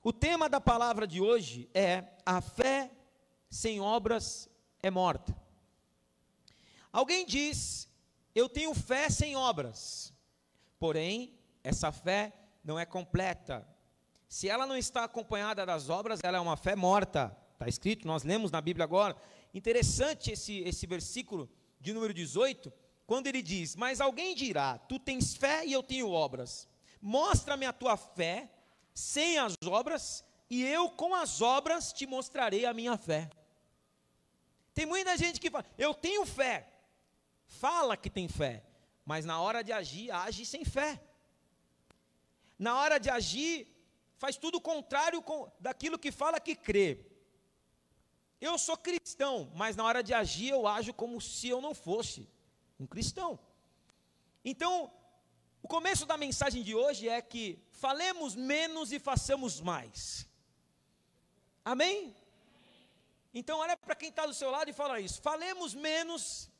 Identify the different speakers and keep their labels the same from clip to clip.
Speaker 1: O tema da palavra de hoje é: a fé sem obras é morta. Alguém diz: eu tenho fé sem obras, porém, essa fé não é completa. Se ela não está acompanhada das obras, ela é uma fé morta. Está escrito, nós lemos na Bíblia agora. Interessante esse versículo de número 18, quando ele diz: mas alguém dirá, tu tens fé e eu tenho obras. Mostra-me a tua fé sem as obras, e eu com as obras te mostrarei a minha fé. Tem muita gente que fala: eu tenho fé, fala que tem fé, mas na hora de agir, age sem fé. Na hora de agir, faz tudo o contrário daquilo que fala que crê. Eu sou cristão, mas na hora de agir eu ajo como se eu não fosse um cristão. Então, o começo da mensagem de hoje é que falemos menos e façamos mais. Amém? Então olha para quem está do seu lado e fala isso: falemos menos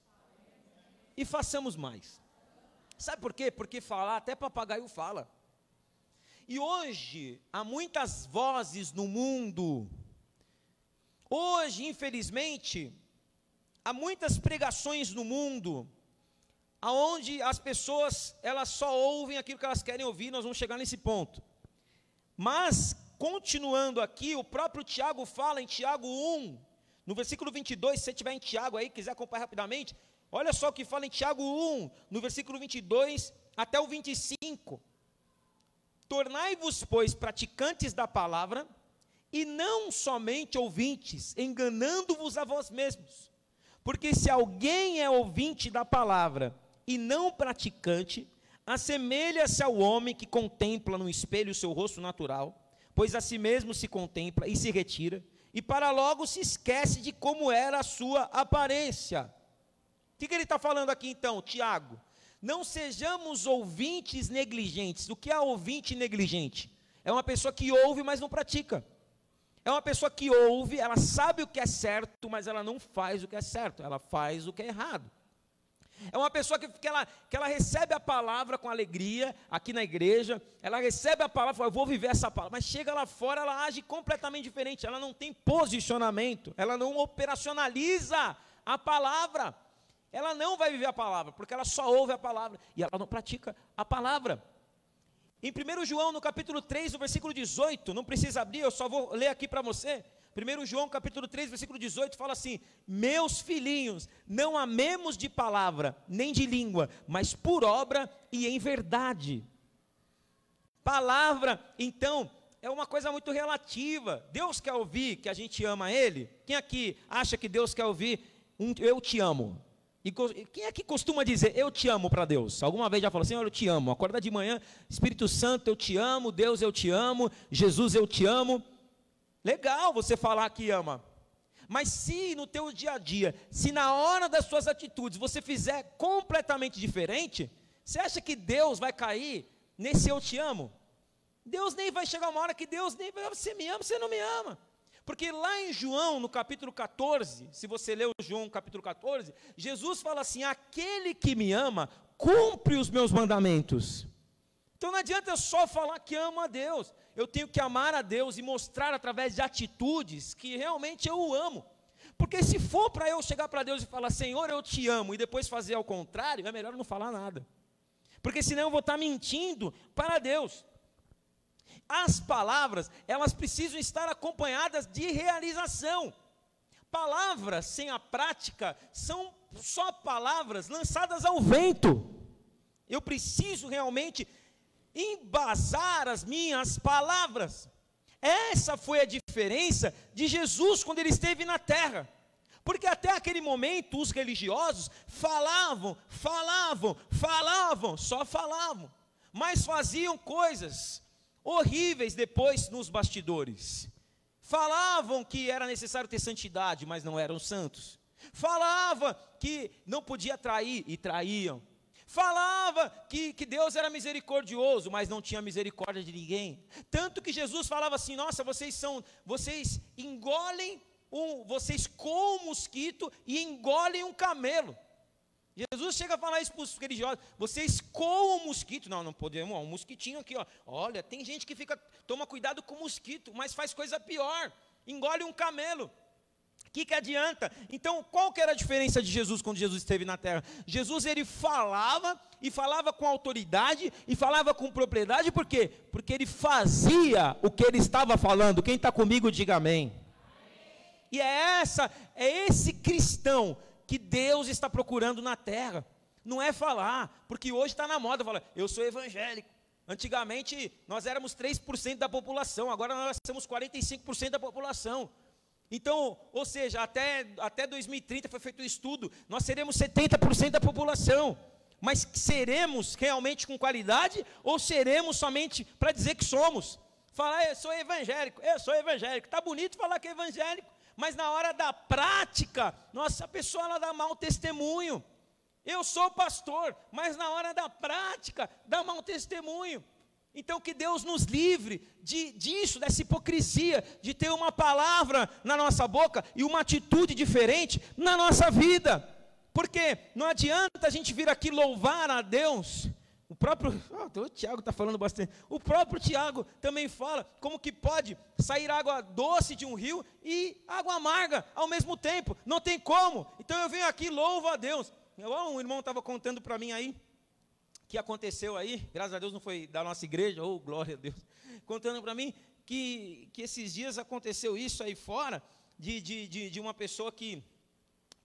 Speaker 1: e façamos mais. Sabe por quê? Porque falar, até papagaio fala. E hoje, há muitas vozes no mundo. Hoje, infelizmente, há muitas pregações no mundo, aonde as pessoas, elas só ouvem aquilo que elas querem ouvir. Nós vamos chegar nesse ponto. Mas, continuando aqui, o próprio Tiago fala em Tiago 1, no versículo 22, se você estiver em Tiago aí, quiser acompanhar rapidamente, olha só o que fala em Tiago 1, no versículo 22 até o 25. Tornai-vos, pois, praticantes da palavra, e não somente ouvintes, enganando-vos a vós mesmos. Porque se alguém é ouvinte da palavra e não praticante, assemelha-se ao homem que contempla no espelho o seu rosto natural, pois a si mesmo se contempla e se retira, e para logo se esquece de como era a sua aparência. O que ele está falando aqui então, Tiago? Não sejamos ouvintes negligentes. O que é ouvinte negligente? É uma pessoa que ouve, mas não pratica. É uma pessoa que ouve, ela sabe o que é certo, mas ela não faz o que é certo, ela faz o que é errado. É uma pessoa que ela recebe a palavra com alegria, aqui na igreja, ela recebe a palavra, fala: eu vou viver essa palavra, mas chega lá fora, ela age completamente diferente, ela não tem posicionamento, ela não operacionaliza a palavra, ela não vai viver a palavra, porque ela só ouve a palavra, e ela não pratica a palavra. Em 1 João, no capítulo 3, no versículo 18, não precisa abrir, eu só vou ler aqui para você. 1 João, capítulo 3, versículo 18, fala assim: meus filhinhos, não amemos de palavra, nem de língua, mas por obra e em verdade. Palavra, então, é uma coisa muito relativa. Deus quer ouvir que a gente ama Ele? Quem aqui acha que Deus quer ouvir eu te amo? E quem é que costuma dizer eu te amo para Deus? Alguma vez já falou assim: eu te amo, acorda de manhã, Espírito Santo eu te amo, Deus eu te amo, Jesus eu te amo. Legal você falar que ama, mas se no teu dia a dia, se na hora das suas atitudes você fizer completamente diferente, você acha que Deus vai cair nesse eu te amo? Deus nem vai chegar uma hora que Deus nem vai: você me ama, você não me ama. Porque lá em João, no capítulo 14, se você leu João capítulo 14, Jesus fala assim: aquele que me ama, cumpre os meus mandamentos. Então não adianta eu só falar que amo a Deus, eu tenho que amar a Deus e mostrar através de atitudes que realmente eu o amo. Porque se for para eu chegar para Deus e falar: Senhor, eu te amo, e depois fazer ao contrário, é melhor não falar nada. Porque senão eu vou estar mentindo para Deus. As palavras, elas precisam estar acompanhadas de realização. Palavras sem a prática são só palavras lançadas ao vento. Eu preciso realmente embasar as minhas palavras. Essa foi a diferença de Jesus quando ele esteve na terra. Porque até aquele momento os religiosos falavam, só falavam, mas faziam coisas horríveis depois nos bastidores. Falavam que era necessário ter santidade, mas não eram santos. Falava que não podia trair, e traíam. Falava que Deus era misericordioso, mas não tinha misericórdia de ninguém. Tanto que Jesus falava assim: nossa, vocês engolem, vocês comem um mosquito e engolem um camelo. Jesus chega a falar isso para os religiosos: vocês coam mosquito. Não podemos, um mosquitinho aqui, ó. Olha, tem gente que toma cuidado com mosquito, mas faz coisa pior, engole um camelo. O que adianta? Então, qual que era a diferença de Jesus quando Jesus esteve na terra? Jesus, ele falava, e falava com autoridade, e falava com propriedade. Por quê? Porque ele fazia o que ele estava falando. Quem está comigo, diga amém. E é esse cristão que Deus está procurando na terra. Não é falar, porque hoje está na moda falar: eu sou evangélico. Antigamente nós éramos 3% da população, agora nós somos 45% da população. Então, ou seja, até 2030 foi feito um estudo, nós seremos 70% da população. Mas seremos realmente com qualidade, ou seremos somente para dizer que somos? Falar: eu sou evangélico, está bonito falar que é evangélico, mas na hora da prática, nossa, a pessoa ela dá mau testemunho. Eu sou pastor, mas na hora da prática, dá mau testemunho. Então que Deus nos livre disso, dessa hipocrisia, de ter uma palavra na nossa boca e uma atitude diferente na nossa vida. Porque não adianta a gente vir aqui louvar a Deus. O próprio Tiago está falando bastante. O próprio Tiago também fala como que pode sair água doce de um rio e água amarga ao mesmo tempo. Não tem como. Então eu venho aqui e louvo a Deus. Um irmão estava contando para mim aí, que aconteceu aí, graças a Deus não foi da nossa igreja, glória a Deus, contando para mim que esses dias aconteceu isso aí fora, de uma pessoa que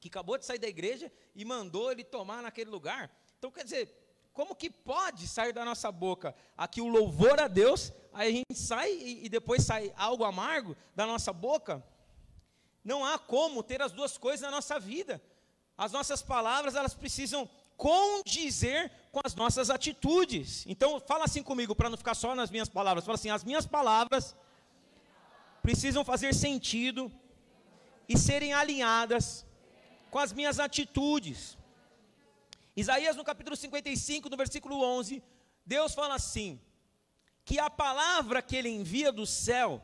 Speaker 1: acabou de sair da igreja e mandou ele tomar naquele lugar. Então, quer dizer, como que pode sair da nossa boca aqui o louvor a Deus, aí a gente sai e depois sai algo amargo da nossa boca? Não há como ter as duas coisas na nossa vida. As nossas palavras, elas precisam condizer com as nossas atitudes. Então, fala assim comigo, para não ficar só nas minhas palavras. Fala assim: as minhas palavras precisam fazer sentido e serem alinhadas com as minhas atitudes. Isaías, no capítulo 55, no versículo 11, Deus fala assim: que a palavra que Ele envia do céu,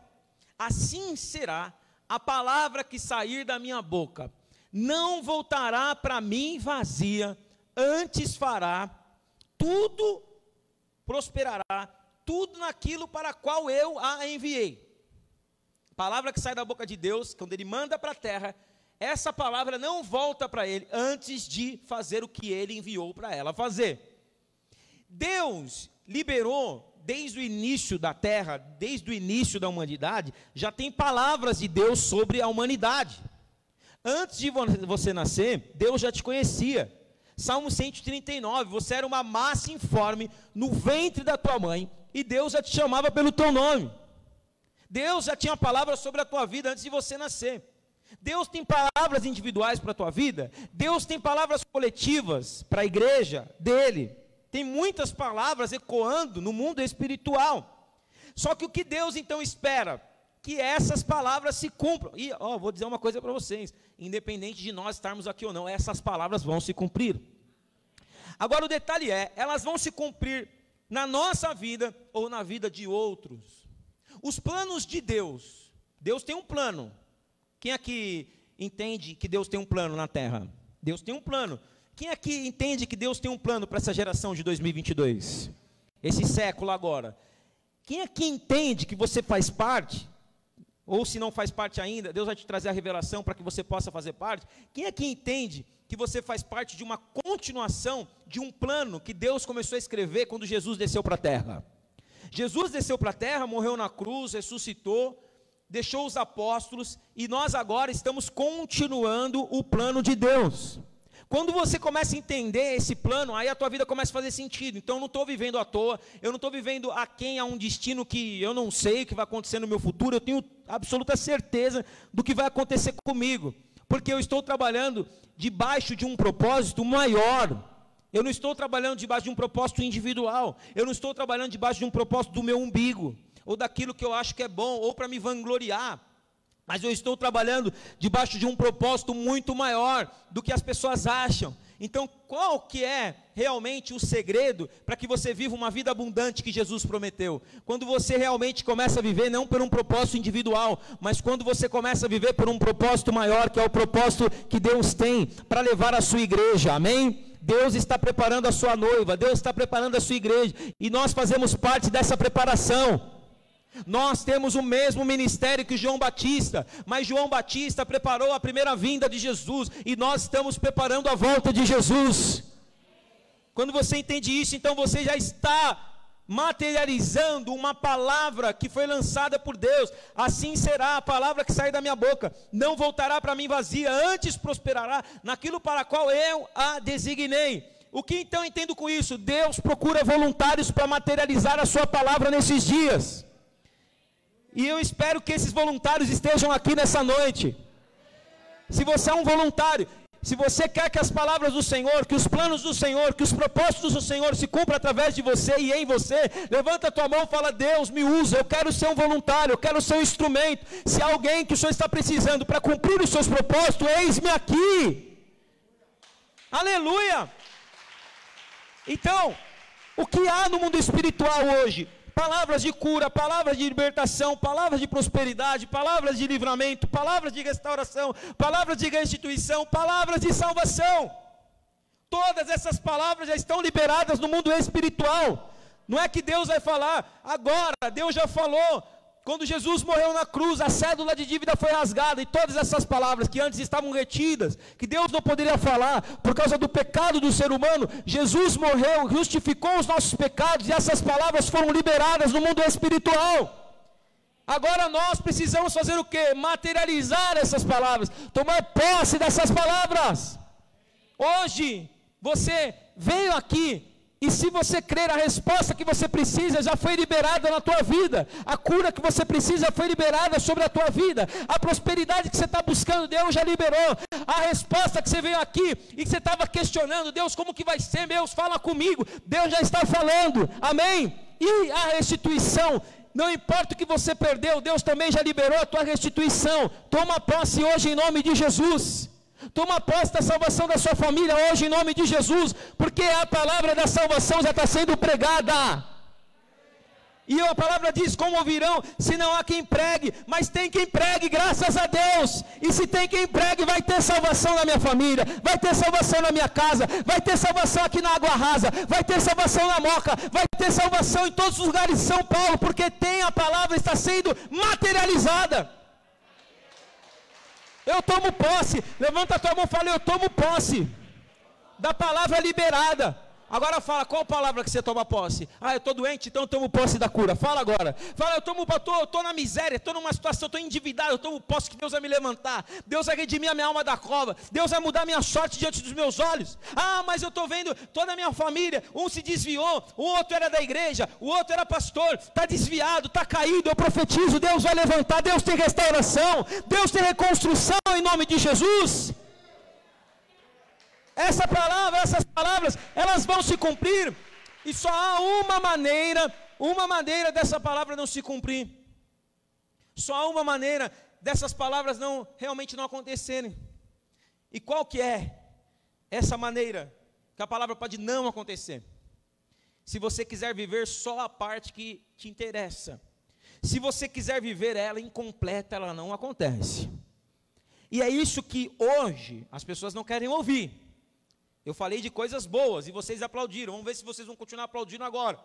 Speaker 1: assim será a palavra que sair da minha boca. Não voltará para mim vazia, antes fará, tudo prosperará, tudo naquilo para qual eu a enviei. A palavra que sai da boca de Deus, quando Ele manda para a terra, essa palavra não volta para Ele antes de fazer o que Ele enviou para ela fazer. Deus liberou, desde o início da terra, desde o início da humanidade, já tem palavras de Deus sobre a humanidade. Antes de você nascer, Deus já te conhecia. Salmo 139, você era uma massa informe no ventre da tua mãe, e Deus já te chamava pelo teu nome. Deus já tinha palavras sobre a tua vida antes de você nascer. Deus tem palavras individuais para a tua vida, Deus tem palavras coletivas para a igreja dele. Tem muitas palavras ecoando no mundo espiritual. Só que o que Deus então espera? Que essas palavras se cumpram. E vou dizer uma coisa para vocês: independente de nós estarmos aqui ou não, essas palavras vão se cumprir. Agora o detalhe elas vão se cumprir na nossa vida ou na vida de outros. Os planos de Deus, Deus tem um plano. Quem aqui entende que Deus tem um plano na terra? Deus tem um plano. Quem aqui entende que Deus tem um plano para essa geração de 2022? Esse século agora. Quem aqui entende que você faz parte? Ou se não faz parte ainda, Deus vai te trazer a revelação para que você possa fazer parte. Quem aqui entende que você faz parte de uma continuação de um plano que Deus começou a escrever quando Jesus desceu para a terra? Jesus desceu para a terra, morreu na cruz, ressuscitou, deixou os apóstolos, e nós agora estamos continuando o plano de Deus. Quando você começa a entender esse plano, aí a tua vida começa a fazer sentido. Então eu não estou vivendo à toa, eu não estou vivendo aquém a um destino que eu não sei o que vai acontecer no meu futuro. Eu tenho absoluta certeza do que vai acontecer comigo, porque eu estou trabalhando debaixo de um propósito maior. Eu não estou trabalhando debaixo de um propósito individual, eu não estou trabalhando debaixo de um propósito do meu umbigo, ou daquilo que eu acho que é bom, ou para me vangloriar. Mas eu estou trabalhando debaixo de um propósito muito maior do que as pessoas acham. Então, qual que é realmente o segredo para que você viva uma vida abundante que Jesus prometeu? Quando você realmente começa a viver não por um propósito individual, mas quando você começa a viver por um propósito maior, que é o propósito que Deus tem para levar a sua igreja, amém? Deus está preparando a sua noiva, Deus está preparando a sua igreja, e nós fazemos parte dessa preparação. Nós temos o mesmo ministério que João Batista, mas João Batista preparou a primeira vinda de Jesus, e nós estamos preparando a volta de Jesus. Quando você entende isso, então você já está materializando uma palavra que foi lançada por Deus. Assim será a palavra que sair da minha boca, não voltará para mim vazia, antes prosperará naquilo para qual eu a designei. O que então eu entendo com isso? Deus procura voluntários para materializar a sua palavra nesses dias, e eu espero que esses voluntários estejam aqui nessa noite. Se você é um voluntário, se você quer que as palavras do Senhor, que os planos do Senhor, que os propósitos do Senhor se cumpram através de você e em você, levanta a tua mão e fala: Deus, me usa, eu quero ser um voluntário, eu quero ser um instrumento. Se há alguém que o Senhor está precisando para cumprir os seus propósitos, eis-me aqui. Aleluia! Então, o que há no mundo espiritual hoje? Palavras de cura, palavras de libertação, palavras de prosperidade, palavras de livramento, palavras de restauração, palavras de restituição, palavras de salvação. Todas essas palavras já estão liberadas no mundo espiritual. Não é que Deus vai falar agora, Deus já falou. Quando Jesus morreu na cruz, a cédula de dívida foi rasgada, e todas essas palavras que antes estavam retidas, que Deus não poderia falar, por causa do pecado do ser humano, Jesus morreu, justificou os nossos pecados, e essas palavras foram liberadas no mundo espiritual. Agora nós precisamos fazer o quê? Materializar essas palavras, tomar posse dessas palavras. Hoje, você veio aqui, e se você crer, a resposta que você precisa já foi liberada na tua vida. A cura que você precisa foi liberada sobre a tua vida. A prosperidade que você está buscando, Deus já liberou. A resposta que você veio aqui e que você estava questionando: Deus, como que vai ser? Deus, fala comigo. Deus já está falando. Amém? E a restituição, não importa o que você perdeu, Deus também já liberou a tua restituição. Toma posse hoje em nome de Jesus. Toma posse da salvação da sua família hoje em nome de Jesus, porque a palavra da salvação já está sendo pregada. E a palavra diz: como ouvirão se não há quem pregue? Mas tem quem pregue, graças a Deus. E se tem quem pregue, vai ter salvação na minha família, vai ter salvação na minha casa, vai ter salvação aqui na Água Rasa, vai ter salvação na Moca, vai ter salvação em todos os lugares de São Paulo, porque tem a palavra, está sendo materializada. Eu tomo posse. Levanta a tua mão e fala: eu tomo posse da palavra liberada. Agora fala, qual palavra que você toma posse? Ah, eu estou doente, então eu tomo posse da cura. Fala agora. Fala, eu estou na miséria, estou numa situação, estou endividado, eu tomo posse que Deus vai me levantar. Deus vai redimir a minha alma da cova. Deus vai mudar a minha sorte diante dos meus olhos. Ah, mas eu estou vendo toda a minha família, um se desviou, o outro era da igreja, o outro era pastor, está desviado, está caído. Eu profetizo, Deus vai levantar, Deus tem restauração, Deus tem reconstrução em nome de Jesus. Essa palavra, essas palavras, elas vão se cumprir, e só há uma maneira dessa palavra não se cumprir, só há uma maneira dessas palavras realmente não acontecerem. E qual que é essa maneira que a palavra pode não acontecer? Se você quiser viver só a parte que te interessa, se você quiser viver ela incompleta, ela não acontece. E é isso que hoje as pessoas não querem ouvir. Eu falei de coisas boas e vocês aplaudiram. Vamos ver se vocês vão continuar aplaudindo agora.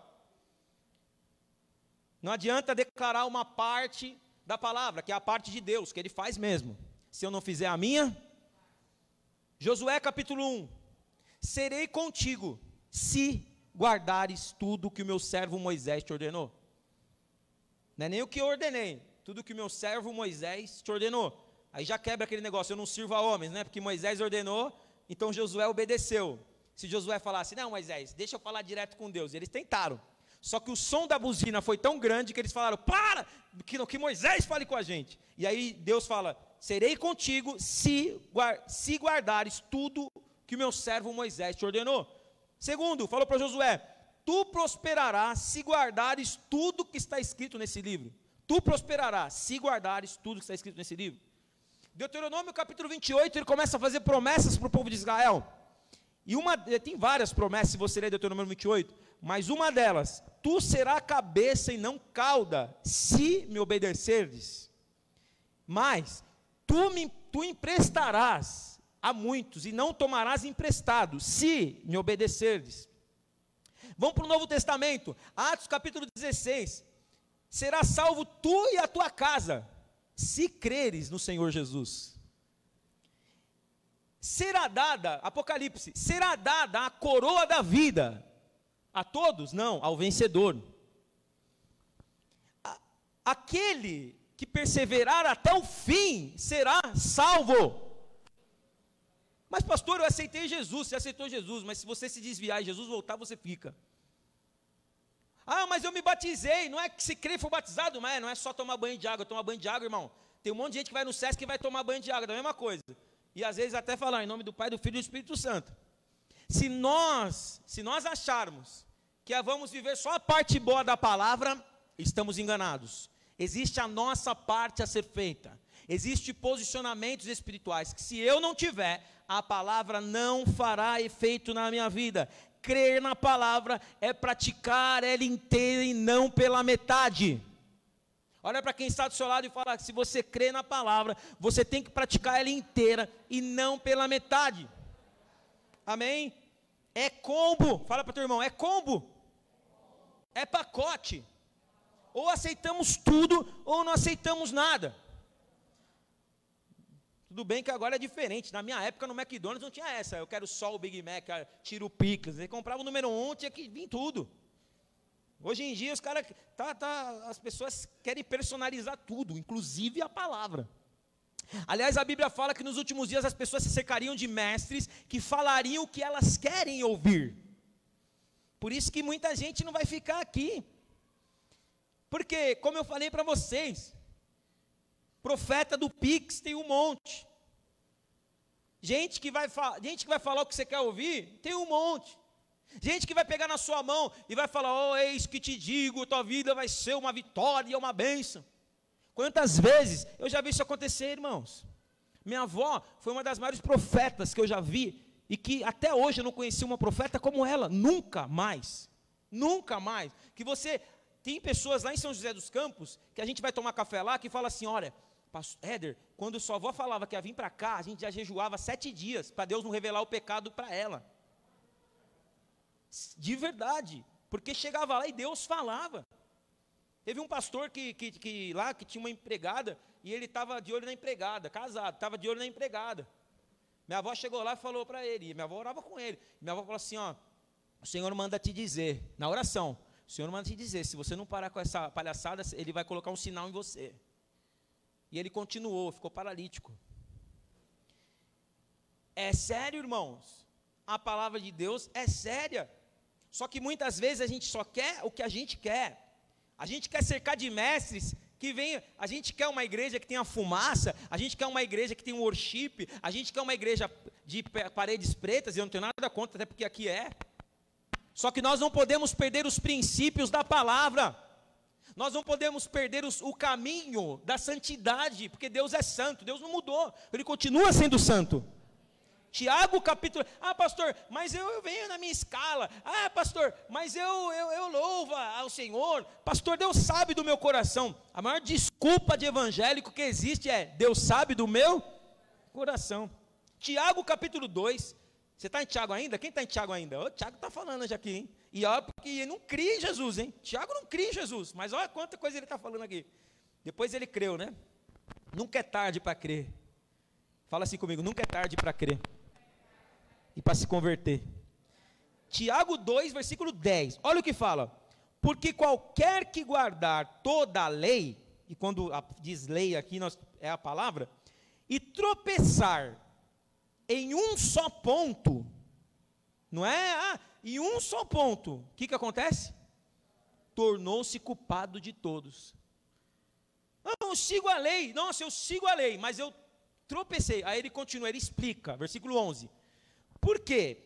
Speaker 1: Não adianta declarar uma parte da palavra, que é a parte de Deus, que Ele faz mesmo. Se eu não fizer a minha. Josué capítulo 1. Serei contigo, se guardares tudo que o meu servo Moisés te ordenou. Não é nem o que eu ordenei, tudo que o meu servo Moisés te ordenou. Aí já quebra aquele negócio, eu não sirvo a homens, né? Porque Moisés ordenou, então Josué obedeceu. Se Josué falasse: não, Moisés, deixa eu falar direto com Deus. Eles tentaram, só que o som da buzina foi tão grande que eles falaram: para, que Moisés fale com a gente. E aí Deus fala: serei contigo se guardares tudo que o meu servo Moisés te ordenou. Segundo, falou para Josué: tu prosperarás se guardares tudo que está escrito nesse livro. Tu prosperarás se guardares tudo que está escrito nesse livro. Deuteronômio capítulo 28, ele começa a fazer promessas para o povo de Israel. E tem várias promessas, se você ler Deuteronômio 28, mas uma delas: tu serás cabeça e não cauda, se me obedeceres. Mas tu emprestarás a muitos, e não tomarás emprestado, se me obedecerdes. Vamos para o Novo Testamento, Atos capítulo 16, será salvo tu e a tua casa, se creres no Senhor Jesus. Será dada, Apocalipse, será dada a coroa da vida, a todos? Não, ao vencedor. Aquele que perseverar até o fim, será salvo. Mas pastor, eu aceitei Jesus, você aceitou Jesus, mas se você se desviar e Jesus voltar, você fica. Ah, mas eu me batizei, não é que se crer e for batizado, mas não é só tomar banho de água, tomar banho de água, irmão. Tem um monte de gente que vai no SESC e vai tomar banho de água, da mesma coisa. E às vezes até falar em nome do Pai, do Filho e do Espírito Santo. Se nós acharmos que vamos viver só a parte boa da palavra, estamos enganados. Existe a nossa parte a ser feita. Existem posicionamentos espirituais que se eu não tiver, a palavra não fará efeito na minha vida. Crer na palavra é praticar ela inteira e não pela metade. Olha para quem está do seu lado e fala, se você crê na palavra, você tem que praticar ela inteira e não pela metade. Amém? É combo, fala para o teu irmão, é combo. É pacote. Ou aceitamos tudo, ou não aceitamos nada. Tudo bem que agora é diferente. Na minha época, no McDonald's não tinha essa. Eu quero só o Big Mac, tira o picles. Ele comprava o número 1, tinha que vir tudo. Hoje em dia, os caras, as pessoas querem personalizar tudo, inclusive a palavra. Aliás, a Bíblia fala que nos últimos dias as pessoas se cercariam de mestres que falariam o que elas querem ouvir. Por isso que muita gente não vai ficar aqui. Porque, como eu falei para vocês, profeta do Pix tem um monte. Gente que vai falar o que você quer ouvir, tem um monte. Gente que vai pegar na sua mão e vai falar, oh, eis que te digo, tua vida vai ser uma vitória e uma bênção. Quantas vezes eu já vi isso acontecer, irmãos? Minha avó foi uma das maiores profetas que eu já vi, e que até hoje eu não conheci uma profeta como ela, nunca mais. Nunca mais. Que você... Tem pessoas lá em São José dos Campos, que a gente vai tomar café lá, que fala assim, olha, pastor Éder, quando sua avó falava que ia vir para cá, a gente já jejuava 7 dias, para Deus não revelar o pecado para ela. De verdade, porque chegava lá e Deus falava. Teve um pastor que lá, que tinha uma empregada, e ele estava de olho na empregada, casado, estava de olho na empregada. Minha avó chegou lá e falou para ele, e minha avó orava com ele. Minha avó falou assim, ó, o Senhor manda te dizer, na oração, o Senhor manda te dizer, se você não parar com essa palhaçada, Ele vai colocar um sinal em você. E ele continuou, ficou paralítico. É sério, irmãos? A palavra de Deus é séria. Só que muitas vezes a gente só quer o que a gente quer. A gente quer cercar de mestres que venham. A gente quer uma igreja que tenha fumaça. A gente quer uma igreja que tenha um worship. A gente quer uma igreja de paredes pretas. E eu não tenho nada contra, até porque aqui é. Só que nós não podemos perder os princípios da palavra. Nós não podemos perder o caminho da santidade, porque Deus é santo, Deus não mudou, Ele continua sendo santo. Tiago capítulo, pastor, mas eu venho na minha escala, pastor, mas eu louvo ao Senhor, pastor, Deus sabe do meu coração. A maior desculpa de evangélico que existe é, Deus sabe do meu coração. Tiago capítulo 2, você está em Tiago ainda? Quem está em Tiago ainda? O Tiago está falando hoje aqui, hein? E olha, porque ele não cria em Jesus, hein? Tiago não cria em Jesus, mas olha quanta coisa ele está falando aqui. Depois ele creu, né? Nunca é tarde para crer. Fala assim comigo, nunca é tarde para crer. E para se converter. Tiago 2, versículo 10. Olha o que fala. Porque qualquer que guardar toda a lei, e quando diz lei aqui é a palavra, e tropeçar em um só ponto, não é? Em um só ponto, o que acontece? Tornou-se culpado de todos. Não, eu sigo a lei, nossa, eu sigo a lei, mas eu tropecei. Aí ele continua, ele explica, versículo 11. Por quê?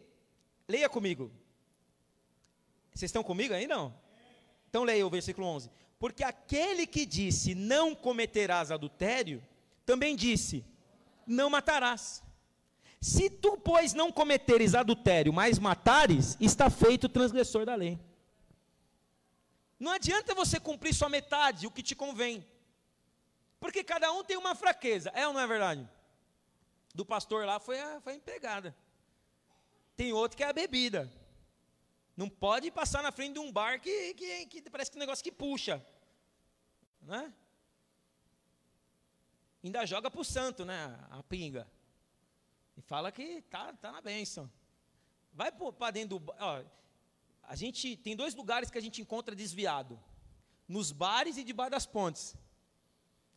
Speaker 1: Leia comigo. Vocês estão comigo aí, não? Então leia o versículo 11. Porque aquele que disse, não cometerás adultério, também disse, não matarás. Se tu, pois, não cometeres adultério, mas matares, está feito o transgressor da lei. Não adianta você cumprir só metade, o que te convém. Porque cada um tem uma fraqueza, é ou não é verdade? do pastor lá foi a empregada. Tem outro que é a bebida. Não pode passar na frente de um bar que parece que é um negócio que puxa, né? Ainda joga para o santo, né, a pinga. E fala que tá na bênção. Vai para dentro do... Ó, a gente tem 2 lugares que a gente encontra desviado. Nos bares e debaixo das pontes.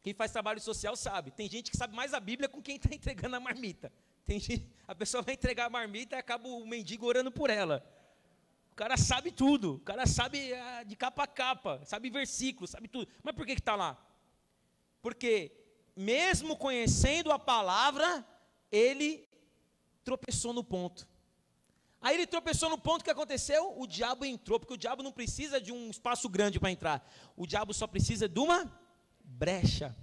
Speaker 1: Quem faz trabalho social sabe. Tem gente que sabe mais a Bíblia com quem está entregando a marmita. A pessoa vai entregar a marmita e acaba o mendigo orando por ela. O cara sabe tudo. O cara sabe de capa a capa. Sabe versículo, sabe tudo. Mas por que está lá? Porque mesmo conhecendo a palavra, ele tropeçou no ponto. Aí ele tropeçou no ponto, que aconteceu? O diabo entrou, porque o diabo não precisa de um espaço grande para entrar. O diabo só precisa de uma brecha.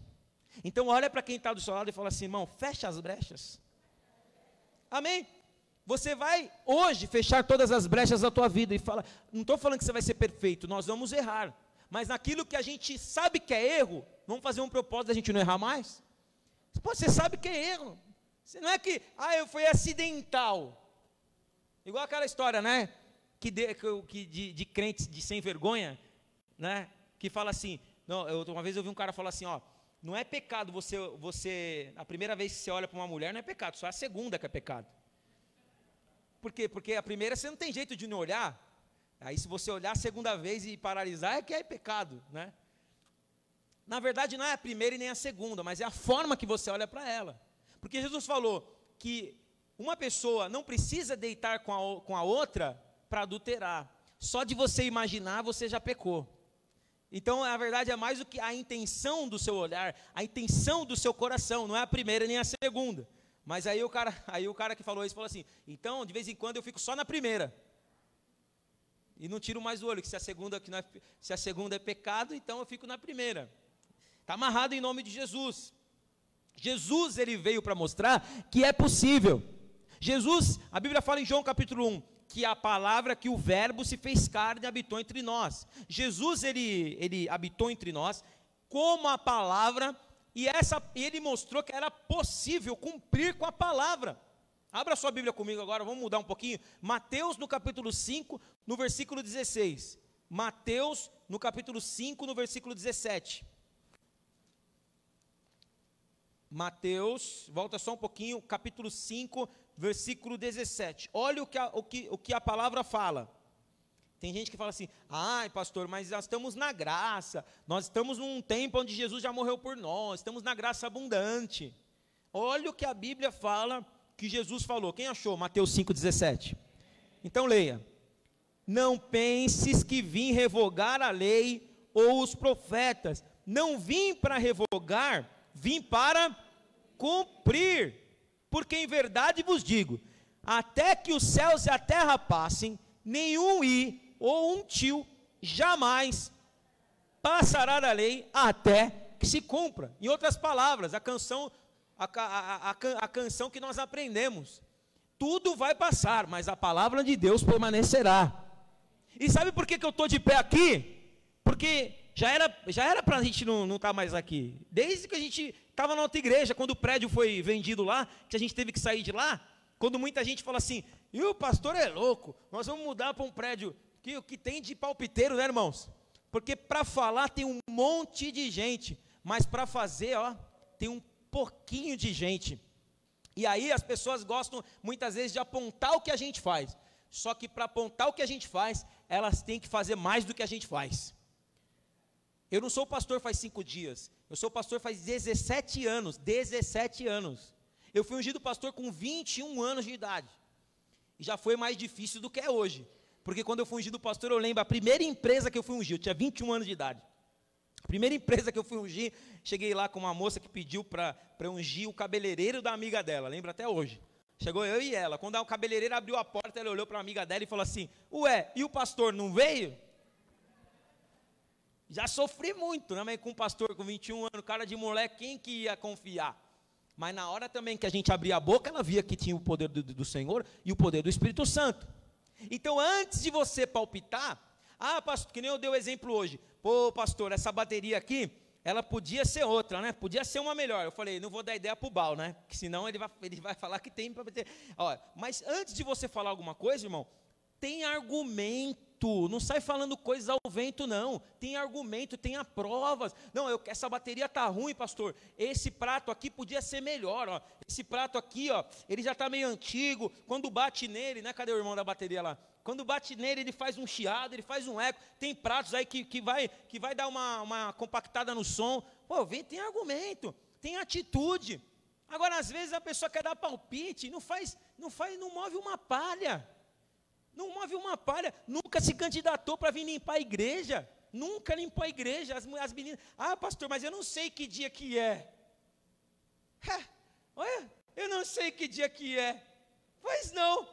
Speaker 1: Então olha para quem está do seu lado e fala assim: irmão, fecha as brechas. Amém? Você vai hoje fechar todas as brechas da tua vida e fala, não estou falando que você vai ser perfeito, nós vamos errar. Mas naquilo que a gente sabe que é erro, vamos fazer um propósito da gente não errar mais? Você sabe que é erro. Você não é que, eu fui acidental. Igual aquela história, né? De crentes de sem vergonha, né? Que fala assim, uma vez eu vi um cara falar assim, não é pecado você, a primeira vez que você olha para uma mulher, não é pecado, só a segunda que é pecado. Por quê? Porque a primeira você não tem jeito de não olhar, aí se você olhar a segunda vez e paralisar, é que é pecado, né? Na verdade não é a primeira e nem a segunda, mas é a forma que você olha para ela. Porque Jesus falou que uma pessoa não precisa deitar com a outra para adulterar. Só de você imaginar, você já pecou. Então, a verdade é mais do que a intenção do seu olhar, a intenção do seu coração, não é a primeira nem a segunda. Mas aí o cara que falou isso falou assim, então, de vez em quando eu fico só na primeira. E não tiro mais o olho, que se a segunda é pecado, então eu fico na primeira. Está amarrado em nome de Jesus. Jesus, ele veio para mostrar que é possível. Jesus, a Bíblia fala em João capítulo 1, que a palavra, que o verbo se fez carne e habitou entre nós. Jesus, ele habitou entre nós como a palavra, e ele mostrou que era possível cumprir com a palavra. Abra sua Bíblia comigo agora, vamos mudar um pouquinho. Mateus no capítulo 5, no versículo 16. Mateus no capítulo 5, no versículo 17. Mateus, volta só um pouquinho, capítulo 5, versículo 17. Olha o que a palavra fala. Tem gente que fala assim, pastor, mas nós estamos na graça, nós estamos num tempo onde Jesus já morreu por nós, estamos na graça abundante. Olha o que a Bíblia fala, que Jesus falou. Quem achou? Mateus 5, 17. Então leia. Não penses que vim revogar a lei ou os profetas. Não vim para revogar, vim para cumprir, porque em verdade vos digo, até que os céus e a terra passem, nenhum i ou um tio jamais passará da lei até que se cumpra. Em outras palavras, a canção que nós aprendemos, tudo vai passar, mas a palavra de Deus permanecerá. E sabe por que eu estou de pé aqui? Porque já era para a gente não estar mais aqui. Desde que a gente estava na outra igreja, quando o prédio foi vendido lá, que a gente teve que sair de lá, quando muita gente fala assim, e o pastor é louco, nós vamos mudar para um prédio que tem de palpiteiro, né, irmãos? Porque para falar tem um monte de gente, mas para fazer, tem um pouquinho de gente. E aí as pessoas gostam muitas vezes de apontar o que a gente faz. Só que para apontar o que a gente faz, elas têm que fazer mais do que a gente faz. Eu não sou pastor faz 5 dias, eu sou pastor faz 17 anos, 17 anos. Eu fui ungido pastor com 21 anos de idade. E já foi mais difícil do que é hoje. Porque quando eu fui ungido pastor, eu lembro, a primeira empresa que eu fui ungir, eu tinha 21 anos de idade. A primeira empresa que eu fui ungir, cheguei lá com uma moça que pediu para ungir o cabeleireiro da amiga dela, lembro até hoje. Chegou eu e ela, quando o cabeleireiro abriu a porta, ela olhou para a amiga dela e falou assim, ué, e o pastor não veio? Já sofri muito, né, com um pastor com 21 anos, cara de moleque, quem que ia confiar? Mas na hora também que a gente abria a boca, ela via que tinha o poder do Senhor e o poder do Espírito Santo. Então, antes de você palpitar, pastor, que nem eu dei o exemplo hoje, pastor, essa bateria aqui, ela podia ser outra, né? Podia ser uma melhor. Eu falei, não vou dar ideia para o Bal, né? Porque senão ele vai falar que tem para ter. Mas antes de você falar alguma coisa, irmão, tem argumento. Não sai falando coisas ao vento, não. Tem argumento, tenha provas. Não, essa bateria tá ruim, pastor. Esse prato aqui podia ser melhor, ó. Esse prato aqui, ó, ele já está meio antigo. Quando bate nele, né? Cadê o irmão da bateria lá? Quando bate nele, ele faz um chiado, ele faz um eco. Tem pratos aí que vai dar uma compactada no som. Pô, tem argumento, tem atitude. Agora, às vezes, a pessoa quer dar palpite, não move uma palha. Não move uma palha. Nunca se candidatou para vir limpar a igreja. Nunca limpou a igreja. As meninas, pastor, mas eu não sei que dia que é. Olha, eu não sei que dia que é. Pois não.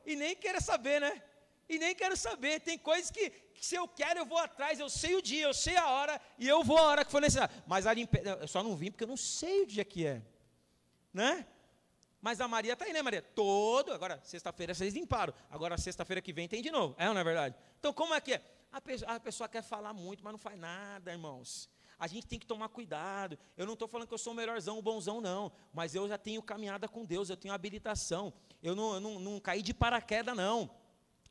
Speaker 1: E nem quero saber, né? E nem quero saber. Tem coisas que se eu quero, eu vou atrás. Eu sei o dia, eu sei a hora, e eu vou a hora que for necessário. Mas eu só não vim porque eu não sei o dia que é, né? Mas a Maria está aí, né, Maria? Agora, sexta-feira vocês limparam. Agora, sexta-feira que vem tem de novo. É ou não é verdade? Então, como é que é? A pessoa quer falar muito, mas não faz nada, irmãos. A gente tem que tomar cuidado. Eu não estou falando que eu sou o melhorzão, o bonzão, não. Mas eu já tenho caminhada com Deus, eu tenho habilitação. Eu não caí de paraquedas, não.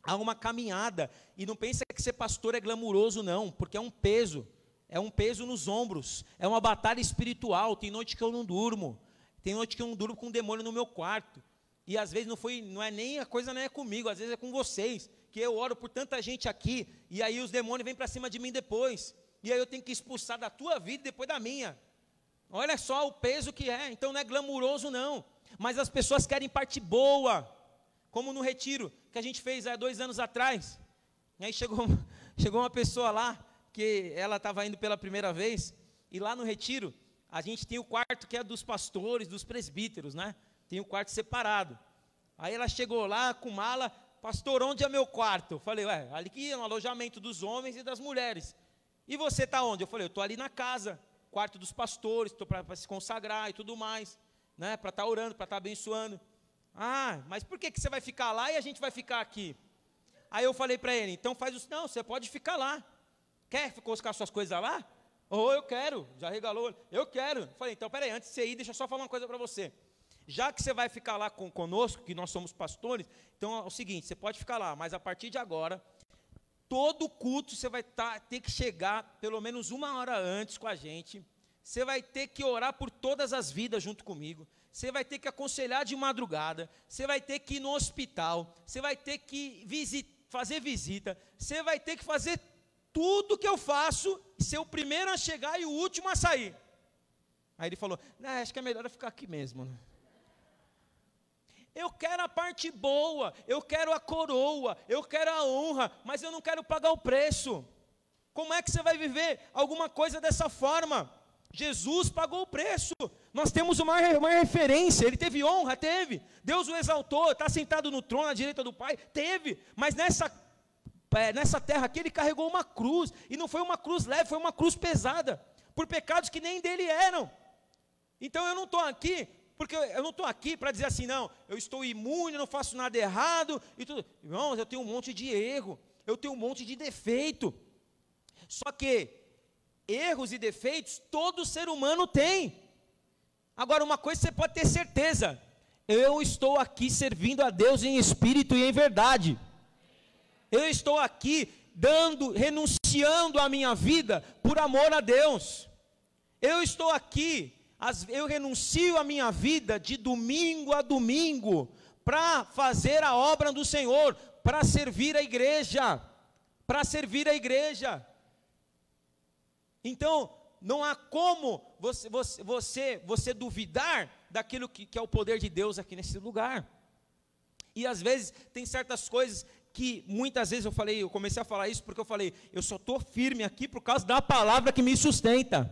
Speaker 1: Há uma caminhada. E não pensa que ser pastor é glamuroso, não. Porque é um peso. É um peso nos ombros. É uma batalha espiritual. Tem noite que eu não durmo. Tem noite que eu não durmo com um demônio no meu quarto. E às vezes não é nem a coisa, não é comigo. Às vezes é com vocês. Que eu oro por tanta gente aqui. E aí os demônios vêm para cima de mim depois. E aí eu tenho que expulsar da tua vida e depois da minha. Olha só o peso que é. Então não é glamuroso, não. Mas as pessoas querem parte boa. Como no retiro que a gente fez há 2 anos atrás. E aí chegou uma pessoa lá, que ela estava indo pela primeira vez. E lá no retiro, a gente tem o quarto que é dos pastores, dos presbíteros, né? Tem o quarto separado. Aí ela chegou lá com mala. Pastor, onde é meu quarto? Eu falei, ali que é um alojamento dos homens e das mulheres. E você está onde? Eu falei, eu estou ali na casa, quarto dos pastores, estou para se consagrar e tudo mais, né? Para estar orando, para estar abençoando. Mas por que você vai ficar lá e a gente vai ficar aqui? Aí eu falei para ele, então faz isso. Não, você pode ficar lá. Quer colocar suas coisas lá? Eu quero, já regalou. Eu quero. Eu falei, então peraí, antes de você ir, deixa eu só falar uma coisa para você. Já que você vai ficar lá conosco, que nós somos pastores, então é o seguinte, você pode ficar lá, mas a partir de agora, todo culto você vai ter que chegar pelo menos 1 hora antes com a gente. Você vai ter que orar por todas as vidas junto comigo. Você vai ter que aconselhar de madrugada. Você vai ter que ir no hospital. Você vai ter que fazer visita. Você vai ter que fazer tudo que eu faço, ser o primeiro a chegar e o último a sair. Aí ele falou, acho que é melhor eu ficar aqui mesmo, né? Eu quero a parte boa, eu quero a coroa, eu quero a honra, mas eu não quero pagar o preço. Como é que você vai viver alguma coisa dessa forma? Jesus pagou o preço. Nós temos uma referência. Ele teve honra, teve. Deus o exaltou, está sentado no trono à direita do Pai, teve. Mas nessa terra aqui ele carregou uma cruz, e não foi uma cruz leve, foi uma cruz pesada, por pecados que nem dele eram. Então eu não estou aqui, porque eu não estou aqui para dizer assim, não, eu estou imune, não faço nada errado, e tudo. Irmãos, eu tenho um monte de erro, eu tenho um monte de defeito, só que erros e defeitos todo ser humano tem. Agora, uma coisa você pode ter certeza, eu estou aqui servindo a Deus em espírito e em verdade. Eu estou aqui renunciando a minha vida por amor a Deus. Eu estou aqui, eu renuncio a minha vida de domingo a domingo para fazer a obra do Senhor, para servir a igreja, Então, não há como você duvidar daquilo que é o poder de Deus aqui nesse lugar. E às vezes tem certas coisas que muitas vezes eu comecei a falar isso porque eu falei, eu só estou firme aqui por causa da palavra que me sustenta.